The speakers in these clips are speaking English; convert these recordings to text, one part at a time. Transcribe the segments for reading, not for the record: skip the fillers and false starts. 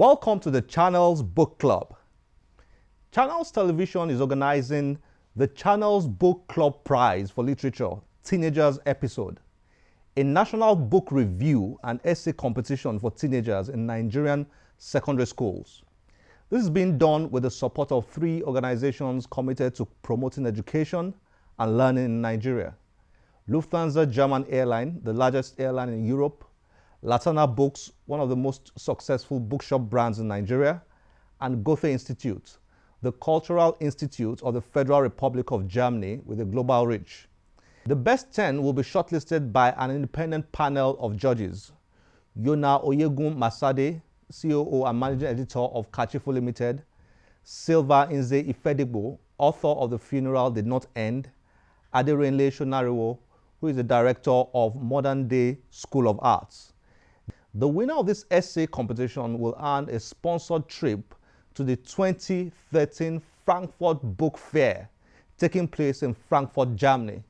Welcome to the Channels Book Club. Channels Television is organizing the Channels Book Club Prize for Literature Teenagers episode, a national book review and essay competition for teenagers in Nigerian secondary schools. This is being done with the support of 3 organizations committed to promoting education and learning in Nigeria: Lufthansa German Airline, the largest airline in Europe; Latana Books, one of the most successful bookshop brands in Nigeria; and Goethe Institute, the cultural institute of the Federal Republic of Germany with a global reach. The best 10 will be shortlisted by an independent panel of judges: Yona Oyegun Masade, COO and Managing Editor of Kachifo Limited; Silva Nze Ifedigbo, author of The Funeral Did Not End; Aderenle Shonariwo, who is the director of Modern Day School of Arts. The winner of this essay competition will earn a sponsored trip to the 2013 Frankfurt Book Fair, taking place in Frankfurt, Germany.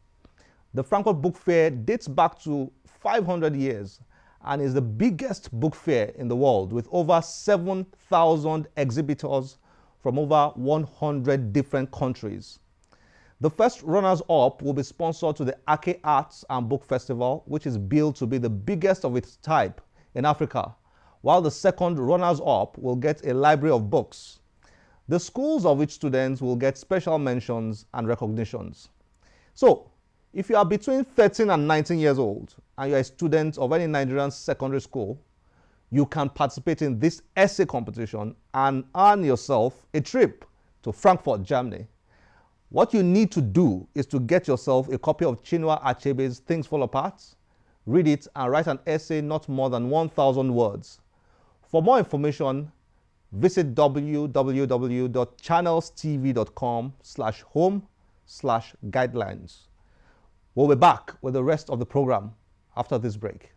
The Frankfurt Book Fair dates back to 500 years and is the biggest book fair in the world, with over 7,000 exhibitors from over 100 different countries. The first runners-up will be sponsored to the Ake Arts and Book Festival, which is billed to be the biggest of its type in Africa, while the second runners-up will get a library of books. The schools of which students will get special mentions and recognitions. So, if you are between 13 and 19 years old and you are a student of any Nigerian secondary school, you can participate in this essay competition and earn yourself a trip to Frankfurt, Germany. What you need to do is to get yourself a copy of Chinua Achebe's Things Fall Apart, read it, and write an essay not more than 1,000 words. For more information, visit www.channelstv.com/home/guidelines. We'll be back with the rest of the program after this break.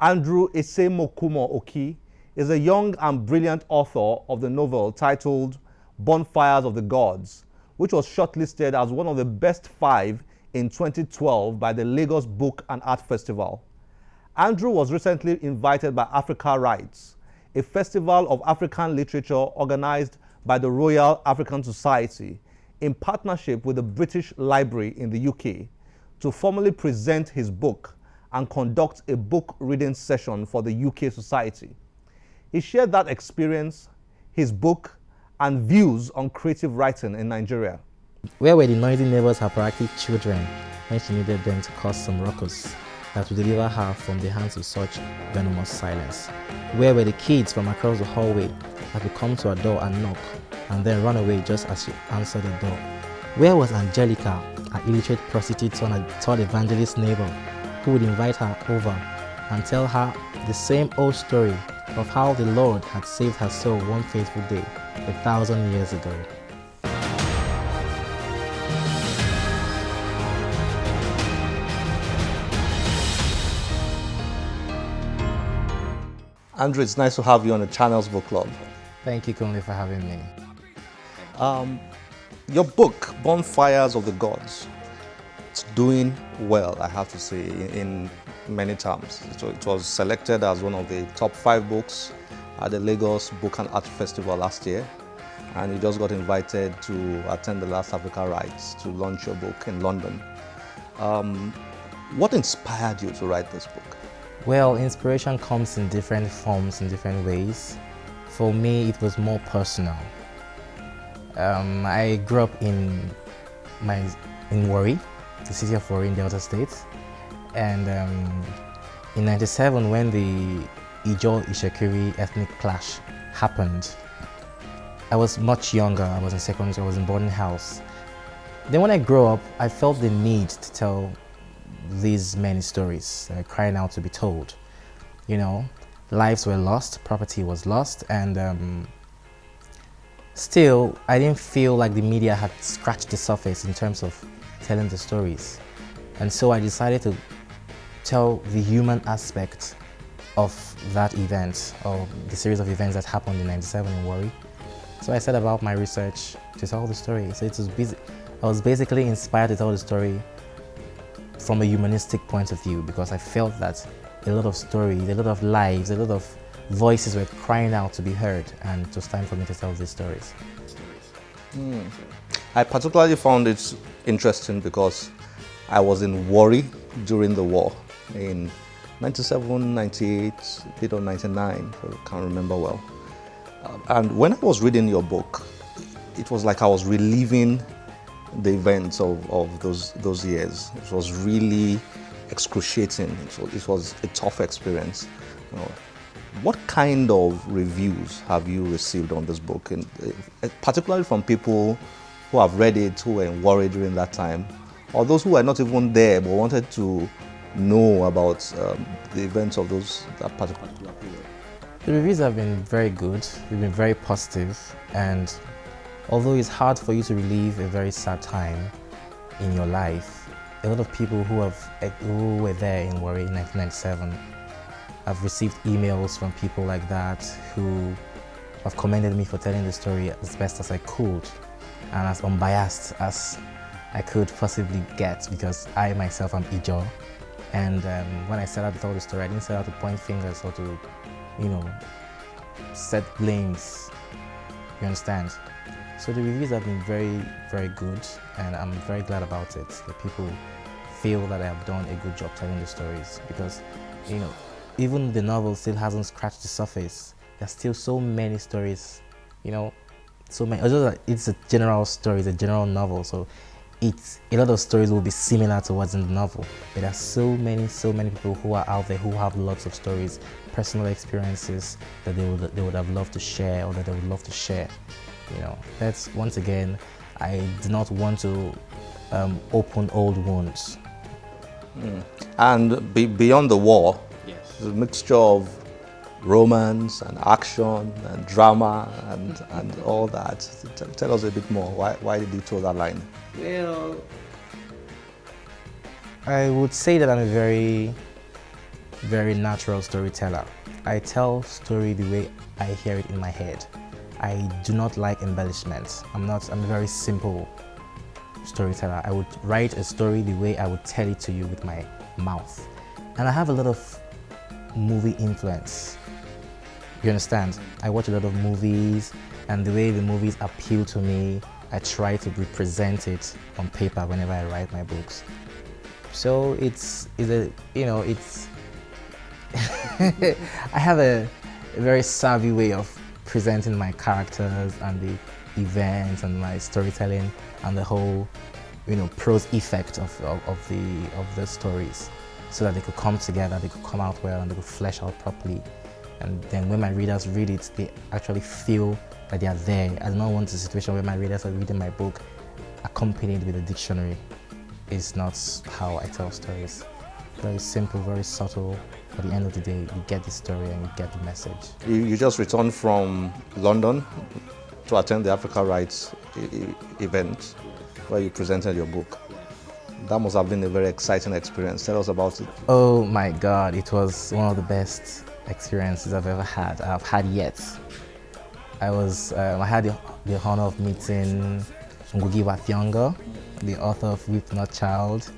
Andrew Esemokumo Oki is a young and brilliant author of the novel titled Bonfires of the Gods, which was shortlisted as one of the best 5 in 2012 by the Lagos Book and Art Festival. Andrew was recently invited by Africa Writes, a festival of African literature organized by the Royal African Society in partnership with the British Library in the UK, to formally present his book and conduct a book reading session for the UK Society. He shared that experience, his book, and views on creative writing in Nigeria. Where were the noisy neighbors' hyperactive children when she needed them to cause some ruckus that would deliver her from the hands of such venomous silence? Where were the kids from across the hallway that would come to her door and knock and then run away just as she answered the door? Where was Angelica, an illiterate prostitute turned evangelist neighbor, who would invite her over and tell her the same old story of how the Lord had saved her soul one faithful day 1,000 years ago? Andrew, it's nice to have you on the Channels Book Club. Thank you, Kunle, for having me. Your book, Bonfires of the Gods, it's doing well, I have to say, in many terms. It was selected as one of the top 5 books at the Lagos Book and Art Festival last year, and you just got invited to attend the last Africa Writes to launch your book in London. What inspired you to write this book? Well, inspiration comes in different forms, in different ways. For me, it was more personal. I grew up in Warri, the city of Warri in Delta State, and in '97, when the Ijaw-Itshekiris ethnic clash happened, I was much younger. I was in secondary school, I was in boarding house. Then when I grew up, I felt the need to tell these many stories crying out to be told. You know, lives were lost, property was lost, and still, I didn't feel like the media had scratched the surface in terms of telling the stories. And so I decided to tell the human aspect of that event, or the series of events that happened in '97 in Warri. So I set about my research to tell the story. So I was basically inspired to tell the story from a humanistic point of view, because I felt that a lot of stories, a lot of lives, a lot of voices were crying out to be heard, and it was time for me to tell these stories. I particularly found it interesting because I was in Warri during the war in 97, 98, a bit of 99, I can't remember well. And when I was reading your book, it was like I was reliving the events of those years. It was really excruciating. It was a tough experience. You know, what kind of reviews have you received on this book, and particularly from people who have read it, who were in Warri during that time, or those who were not even there but wanted to know about the events of that particular period? The reviews have been very good. They've been very positive, and although it's hard for you to relive a very sad time in your life, a lot of people who were there in Warri in 1997 have received emails from people like that who have commended me for telling the story as best as I could and as unbiased as I could possibly get, because I myself am Ijaw. And when I set out to tell the story, I didn't set out to point fingers or to, set blames. You understand? So the reviews have been very, very good, and I'm very glad about it. That people feel that I have done a good job telling the stories, because, even the novel still hasn't scratched the surface. There's still so many stories, so many. Although it's a general story, it's a general novel, so a lot of stories will be similar to what's in the novel. But there are so many people who are out there who have lots of stories, personal experiences that they would have loved to share, or that they would love to share. That's, once again, I do not want to open old wounds. And beyond the war, yes, there's a mixture of romance and action and drama and all that. Tell us a bit more. Why did you throw that line? Well, I would say that I'm a very, very natural storyteller. I tell story the way I hear it in my head. I do not like embellishments. I'm a very simple storyteller. I would write a story the way I would tell it to you with my mouth. And I have a lot of movie influence. You understand? I watch a lot of movies, and the way the movies appeal to me, I try to represent it on paper whenever I write my books. So I have a very savvy way of presenting my characters and the events and my storytelling and the whole, prose effect of the stories, so that they could come together, they could come out well, and they could flesh out properly. And then when my readers read it, they actually feel that they are there. I do not want a situation where my readers are reading my book accompanied with a dictionary. It's not how I tell stories. Very simple, very subtle. At the end of the day, you get the story and you get the message. You just returned from London to attend the Africa Rights event where you presented your book. That must have been a very exciting experience. Tell us about it. Oh my God, it was one of the best experiences I've ever had. I've had yet. I had the honor of meeting Ngugi wa Thiong'o, the author of Weep Not Child,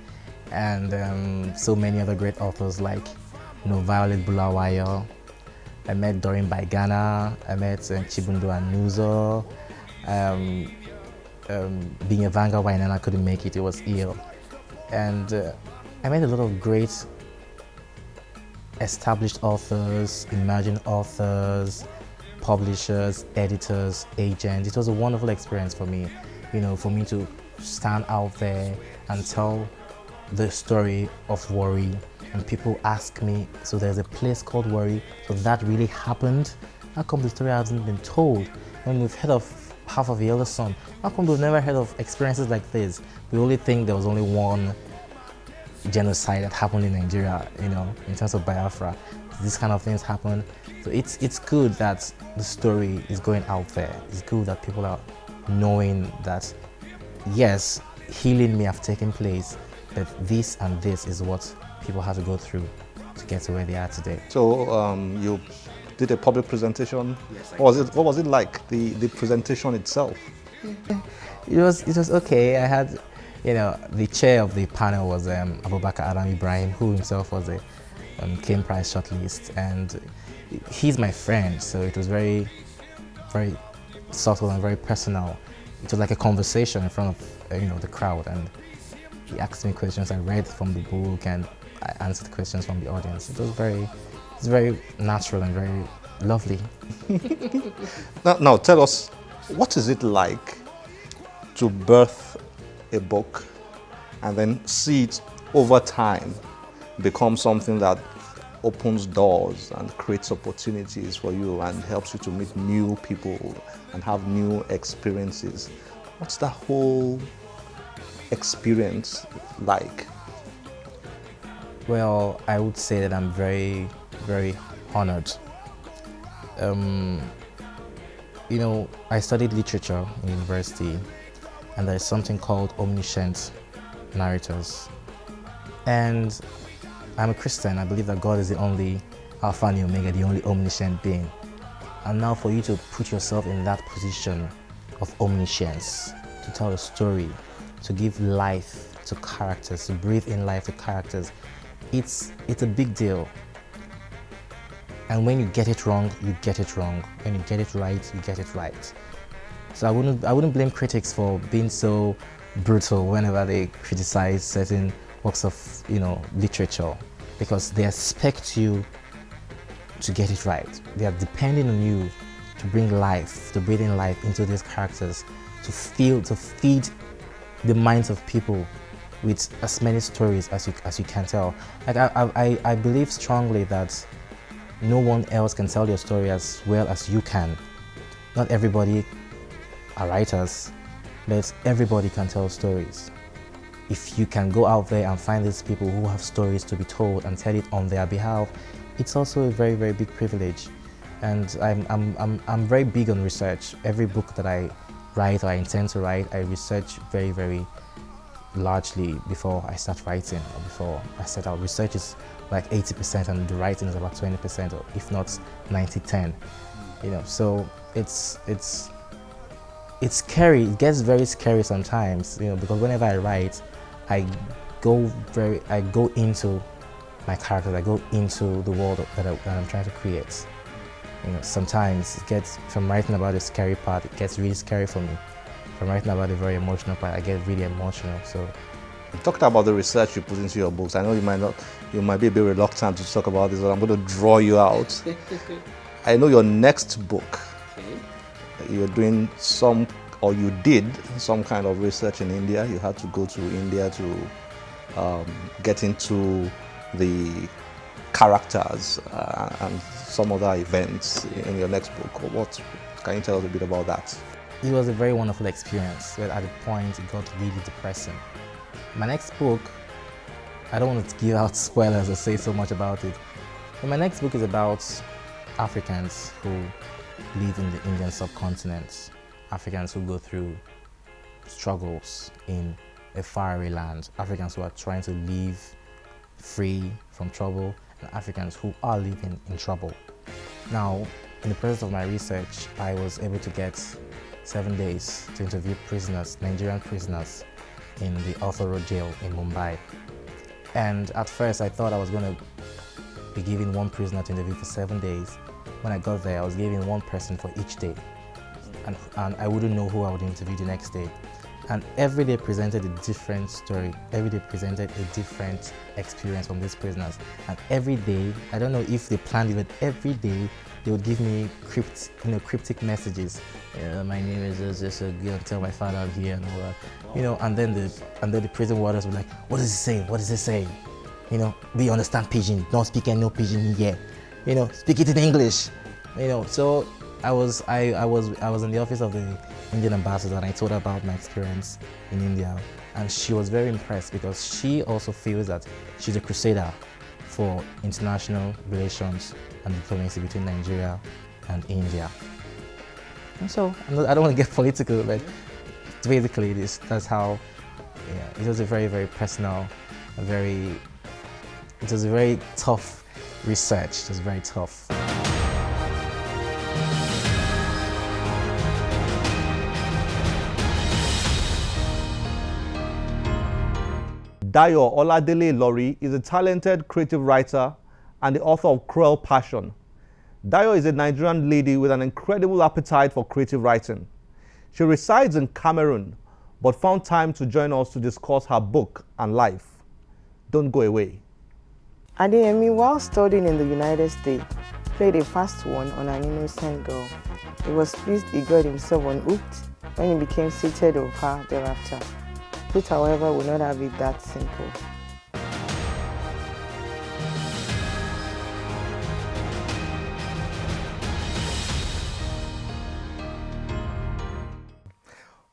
and so many other great authors like Violet Bulawayo. I met Doreen Baigana. I met Chibundo Anuzo. Being a Vanguard Wainana couldn't make it, he was ill. And I met a lot of great established authors, emerging authors, publishers, editors, agents. It was a wonderful experience for me, for me to stand out there and tell the story of Warri. And people ask me, so there's a place called Warri, so that really happened? How come the story hasn't been told? When we've heard of half of the elder son, how come we've never heard of experiences like this? We only think there was only one, genocide that happened in Nigeria, in terms of Biafra. These kind of things happen. So it's good that the story is going out there. It's good that people are knowing that, yes, healing may have taken place, but this and this is what people have to go through to get to where they are today. So you did a public presentation. Yes, What was it like, the presentation itself? It was okay. I had, the chair of the panel was Abubakar Adam Ibrahim, who himself was a Cane Prize shortlist, and he's my friend, so it was very, very subtle and very personal. It was like a conversation in front of the crowd, and he asked me questions. I read from the book and I answered questions from the audience. It was very natural and very lovely. Now tell us, what is it like to birth a book and then see it over time become something that opens doors and creates opportunities for you and helps you to meet new people and have new experiences? What's the whole experience like? Well, I would say that I'm very, very honored. I studied literature in university, and there's something called omniscient narrators. And I'm a Christian. I believe that God is the only Alpha and Omega, the only omniscient being. And now for you to put yourself in that position of omniscience, to tell a story, to give life to characters, to breathe in life to characters, it's a big deal. And when you get it wrong, you get it wrong. When you get it right, you get it right. So I wouldn't blame critics for being so brutal whenever they criticize certain works of literature, because they expect you to get it right. They are depending on you to bring life, to breathe in life into these characters, to feed the minds of people with as many stories as you can tell. Like I believe strongly that no one else can tell your story as well as you can. Not everybody are writers, but everybody can tell stories. If you can go out there and find these people who have stories to be told and tell it on their behalf, it's also a very, very big privilege. And I'm very big on research. Every book that I write or I intend to write, I research very, very largely before I start writing or before I set out. Research is like 80% and the writing is about 20%, or if not 90-10. So it's scary. It gets very scary sometimes, because whenever I write, I go into my characters. I go into the world that I'm trying to create. Sometimes if I'm writing about the scary part, it gets really scary for me. If I'm writing about the very emotional part, I get really emotional. So, you talked about the research you put into your books. I know you might be a bit reluctant to talk about this, but I'm going to draw you out. I know your next book, you're doing you did some kind of research in India. You had to go to India to get into the characters and some other events in your next book. What can you tell us a bit about that? It was a very wonderful experience, but at a point it got really depressing. My next book, I don't want to give out spoilers or say so much about it, but my next book is about Africans who live in the Indian subcontinent, Africans who go through struggles in a faraway land, Africans who are trying to live free from trouble, and Africans who are living in trouble. Now, in the process of my research, I was able to get 7 days to interview prisoners, Nigerian prisoners, in the Arthur Road jail in Mumbai. And at first I thought I was going to be giving one prisoner to interview for 7 days. When I got there, I was giving one person for each day. And I wouldn't know who I would interview the next day. And every day presented a different story. Every day presented a different experience from these prisoners. And every day, I don't know if they planned it, but every day they would give me cryptic messages. My name is just go tell my father I'm here and all that. And then the prison warders were like, what is he saying? What is he saying? Do you understand Pidgin? Don't speak any Pidgin here. Speak it in English. So I was in the office of the Indian ambassador and I told her about my experience in India. And she was very impressed because she also feels that she's a crusader for international relations and diplomacy between Nigeria and India. And so, I don't want to get political, but basically that's how, yeah, it was a very, very personal, it was a very tough research. It was very tough. Dayo Oladele Lori is a talented creative writer and the author of Cruel Passion. Dayo is a Nigerian lady with an incredible appetite for creative writing. She resides in Cameroon, but found time to join us to discuss her book and life. Don't go away. Adeyemi, while studying in the United States, played a fast one on an innocent girl. He was pleased he got himself unhooked when he became sated of her thereafter. Truth, however, will not have it that simple.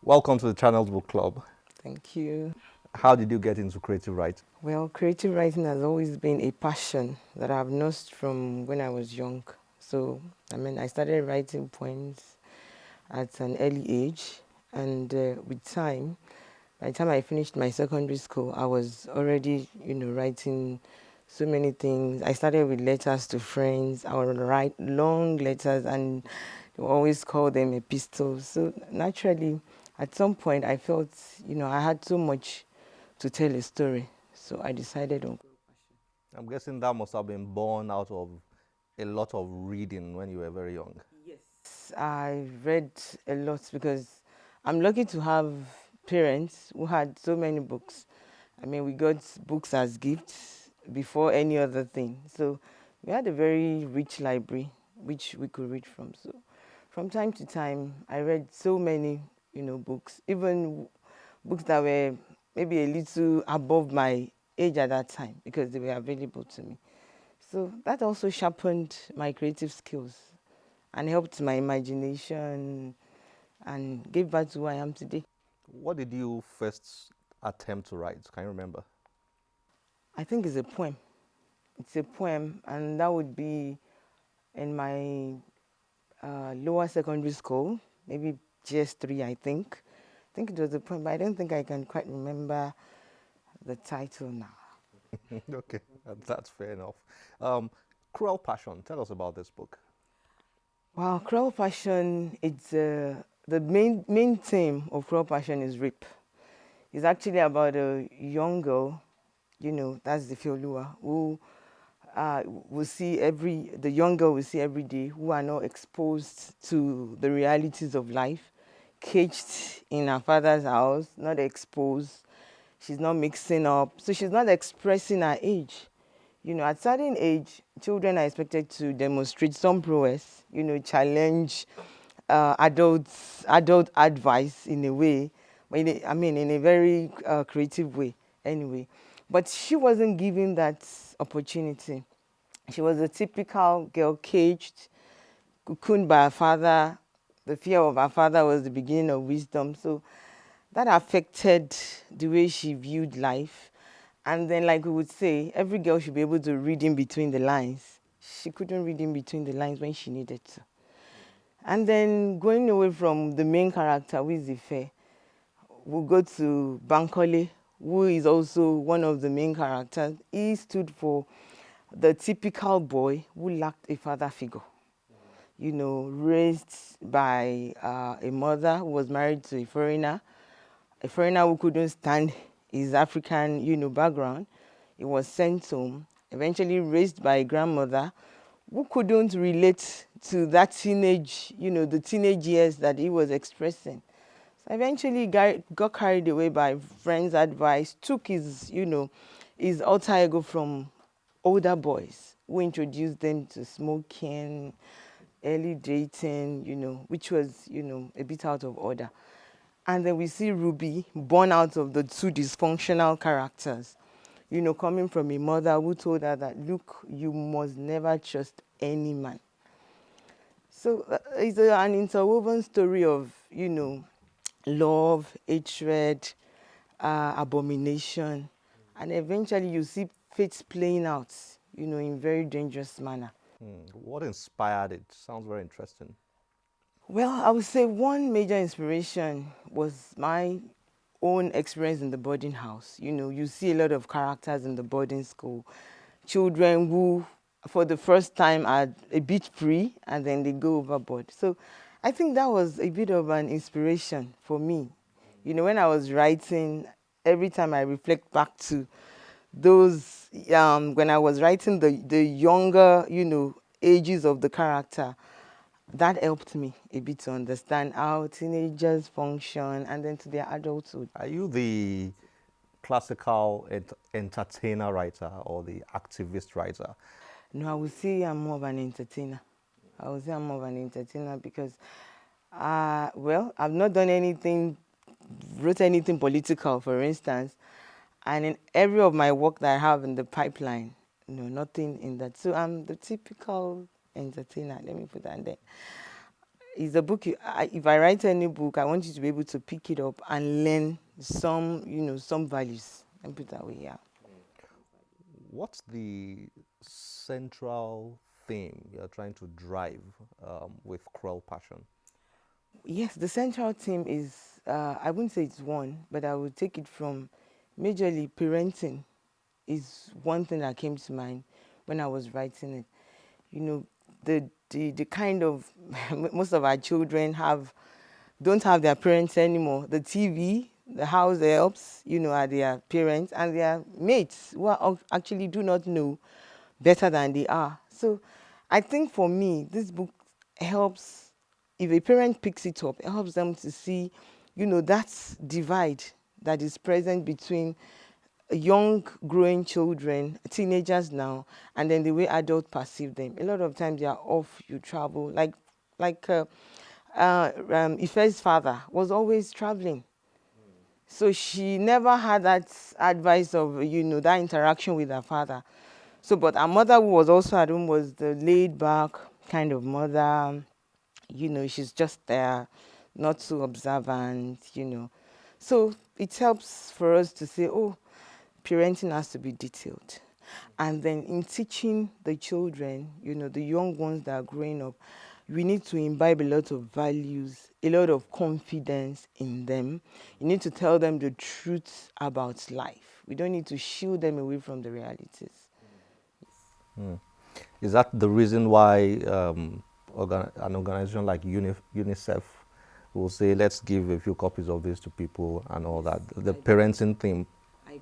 Welcome to the Channels Book Club. Thank you. How did you get into creative writing? Well, creative writing has always been a passion that I've nursed from when I was young. So, I started writing poems at an early age, and with time, by the time I finished my secondary school, I was already, writing so many things. I started with letters to friends. I would write long letters, and they always call them epistles. So naturally, at some point, I felt, I had so much to tell a story. So I decided on. I'm guessing that must have been born out of a lot of reading when you were very young. Yes, I read a lot because I'm lucky to have parents who had so many books. We got books as gifts before any other thing. So we had a very rich library which we could read from. So from time to time, I read so many, books, even books that were maybe a little above my age at that time because they were available to me. So that also sharpened my creative skills and helped my imagination and gave birth to who I am today. What did you first attempt to write? Can you remember? I think it's a poem. It's a poem, and that would be in my lower secondary school, maybe GS3, I think. I think it was a poem, but I don't think I can quite remember the title now. Okay, that's fair enough. Cruel Passion, tell us about this book. Wow, Cruel Passion, it's the main theme of Cruel Passion is rape. It's actually about a young girl, that's the Fiolua, who the young girl we see every day, who are not exposed to the realities of life, caged in her father's house, not exposed. She's not mixing up, so she's not expressing her age. At certain age, children are expected to demonstrate some prowess, challenge adult advice in a way, but in a very creative way anyway. But she wasn't given that opportunity. She was a typical girl, caged, cocooned by her father. The fear of her father was the beginning of wisdom. So that affected the way she viewed life. And then, like we would say, every girl should be able to read in between the lines. She couldn't read in between the lines when she needed to. And then going away from the main character, who is Ife, we'll go to Bankole, who is also one of the main characters. He stood for the typical boy who lacked a father figure. Raised by a mother who was married to a foreigner who couldn't stand his African, background. He was sent home, eventually raised by a grandmother who couldn't relate to that teenage, the teenage years that he was expressing. So eventually got carried away by friends' advice, took his alter ego from older boys who introduced them to smoking, early dating, which was, a bit out of order. And then we see Ruby born out of the two dysfunctional characters, coming from a mother who told her that, look, you must never trust any man. So it's an interwoven story of, love, hatred, abomination, and eventually you see fates playing out, in very dangerous manner. What inspired it? Sounds very interesting. Well, I would say one major inspiration was my own experience in the boarding house. You see a lot of characters in the boarding school, children who, for the first time, are a bit free and then they go overboard. So I think that was a bit of an inspiration for me. When I was writing, every time I reflect back to those, when I was writing the younger, ages of the character, that helped me a bit to understand how teenagers function and then to their adulthood. Are you the classical entertainer writer or the activist writer? No, I would say I'm more of an entertainer. I would say I'm more of an entertainer because, well, I've not done anything, wrote anything political, for instance. And in every of my work that I have in the pipeline, no, nothing in that. So I'm the typical entertainer. Let me put that there. It's a book. If I write any book, I want you to be able to pick it up and learn some values. And put it that way, yeah. What's the central theme you're trying to drive with Cruel Passion? Yes, the central theme is, I wouldn't say it's one, but I would take it from majorly parenting is one thing that came to mind when I was writing it. The kind of, most of our children don't have their parents anymore. The TV, the house helps, are their parents and their mates who actually do not know better than they are. So I think for me, this book helps, if a parent picks it up, it helps them to see, that divide that is present between young growing children, teenagers now, and then the way adults perceive them. A lot of times they are off, you travel, like Ife's father was always traveling. So she never had that advice of, that interaction with her father. So, but her mother, who was also at home, was the laid back kind of mother. She's just there, not so observant. So it helps for us to say, oh, parenting has to be detailed. And then in teaching the children, the young ones that are growing up, we need to imbibe a lot of values, a lot of confidence in them. You need to tell them the truth about life. We don't need to shield them away from the realities. Is that the reason why an organization like UNICEF will say, let's give a few copies of this to people and all that? The parenting theme. I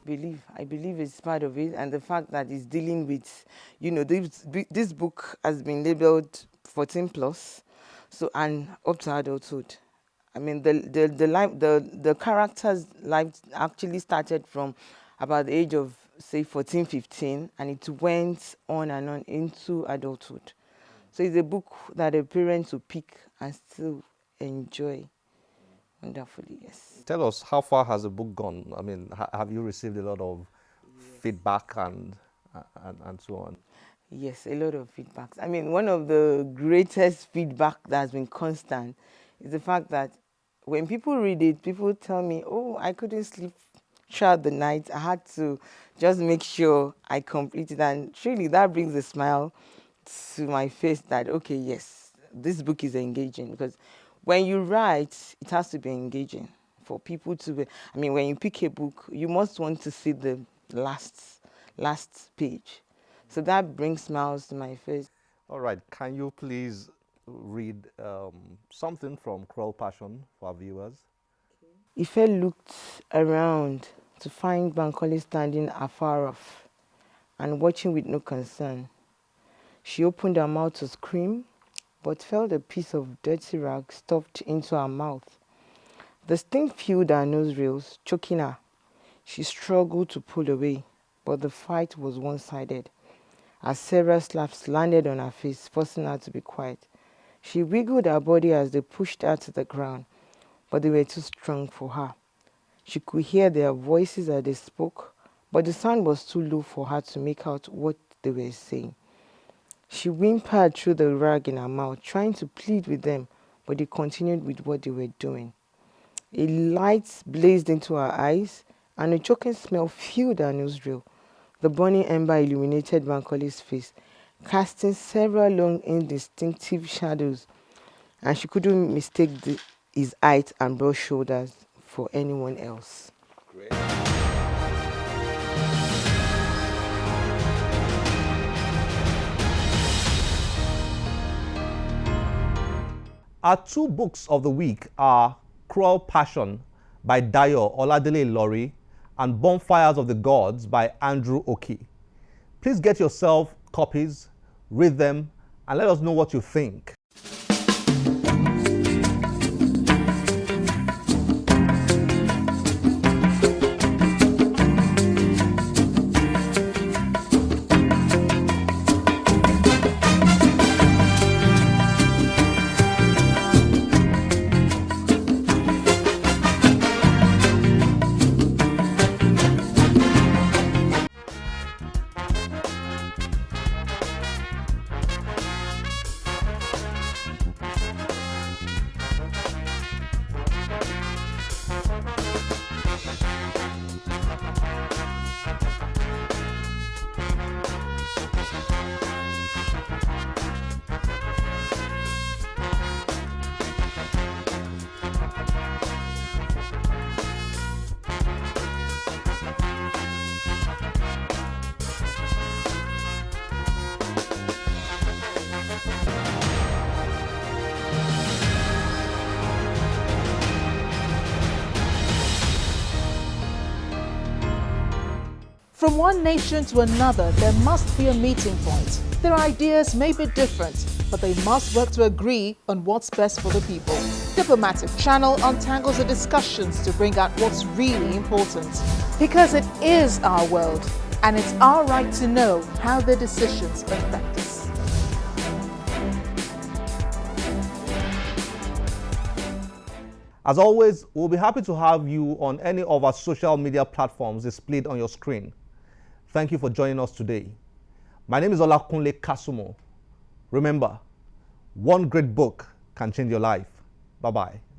believe it's part of it, and the fact that it's dealing with, this book has been labeled 14 plus, so, and up to adulthood. I mean, the character's life actually started from about the age of, say, 14, 15, and it went on and on into adulthood. So it's a book that a parent will pick and still enjoy wonderfully, yes. Tell us, how far has the book gone? I mean, have you received a lot of feedback and so on? Yes, a lot of feedbacks. I mean, one of the greatest feedback that has been constant is the fact that when people read it, people tell me, oh, I couldn't sleep throughout the night. I had to just make sure I completed it. And truly, that brings a smile to my face that, okay, yes, this book is engaging. Because when you write, it has to be engaging for people to be. I mean, when you pick a book, you must want to see the last page. So that brings smiles to my face. All right. Can you please read something from Cruel Passion for our viewers? Ife looked around to find Bankole standing afar off and watching with no concern. She opened her mouth to scream, but felt a piece of dirty rag stuffed into her mouth. The sting filled her nostrils, choking her. She struggled to pull away, but the fight was one-sided. As several slaps landed on her face, forcing her to be quiet. She wiggled her body as they pushed her to the ground, but they were too strong for her. She could hear their voices as they spoke, but the sound was too low for her to make out what they were saying. She whimpered through the rag in her mouth, trying to plead with them, but they continued with what they were doing. A light blazed into her eyes, and a choking smell filled our nostril. The burning ember illuminated Bankole's face, casting several long, indistinctive shadows, and she couldn't mistake his height and broad shoulders for anyone else. Great. Our two books of the week are Cruel Passion by Dayo Oladele Ilori and Bonfires of the Gods by Andrew Oki. Please get yourself copies, read them, and let us know what you think. From one nation to another, there must be a meeting point. Their ideas may be different, but they must work to agree on what's best for the people. Diplomatic Channel untangles the discussions to bring out what's really important. Because it is our world, and it's our right to know how their decisions affect us. As always, we'll be happy to have you on any of our social media platforms displayed on your screen. Thank you for joining us today. My name is Olakunle Kasumo. Remember, one great book can change your life. Bye-bye.